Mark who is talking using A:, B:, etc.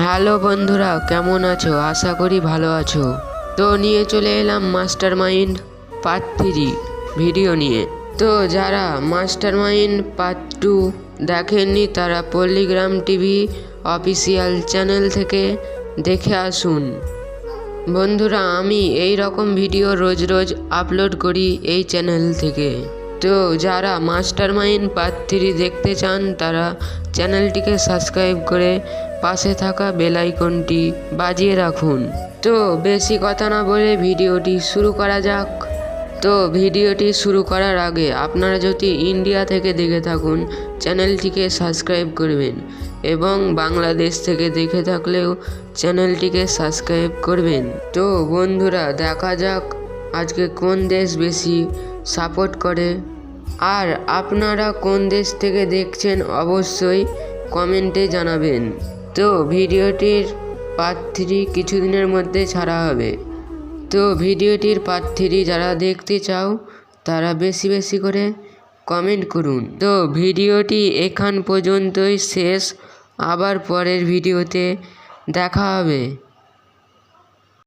A: Hello বন্ধুরা, কেমন আছো? আশা করি ভালো আছো। তো নিয়ে চলে এলাম মাস্টার মাইন্ড পার্ট 3 ভিডিও নিয়ে। তো যারা মাস্টার মাইন্ড পার্ট 2 দেখেননি তারা পল্লীগ্রাম টিভি অফিসিয়াল চ্যানেল থেকে দেখে আসুন। বন্ধুরা, আমি এই রকম ভিডিও রোজ রোজ আপলোড করি এই চ্যানেল থেকে। তো যারা মাস্টার মাইন্ড পার্ট 3 দেখতে চান তারা চ্যানেলটিকে সাবস্ক্রাইব করে পাশে থাকা বেল আইকনটি বাজিয়ে রাখুন। তো বেশি কথা না বলে ভিডিওটি শুরু করা যাক। তো ভিডিওটি শুরু করার আগে আপনারা যদি ইন্ডিয়া থেকে দেখে থাকুন চ্যানেলটিকে সাবস্ক্রাইব করবেন, এবং বাংলাদেশ থেকে দেখে থাকলেও চ্যানেলটিকে সাবস্ক্রাইব করবেন। তো বন্ধুরা, দেখা যাক আজকে কোন দেশ বেশি সাপোর্ট করে। আর আপনারা কোন দেশ থেকে দেখছেন অবশ্যই কমেন্টে জানাবেন। তো ভিডিওটির পার্ট 3 কিছুদিনের মধ্যে ছাড়া হবে। তো ভিডিওটির পার্ট 3 যারা দেখতে চাও তারা বেশি বেশি করে কমেন্ট করুন। তো ভিডিওটি এখান পর্যন্তই শেষ, আবার পরের ভিডিওতে দেখা হবে।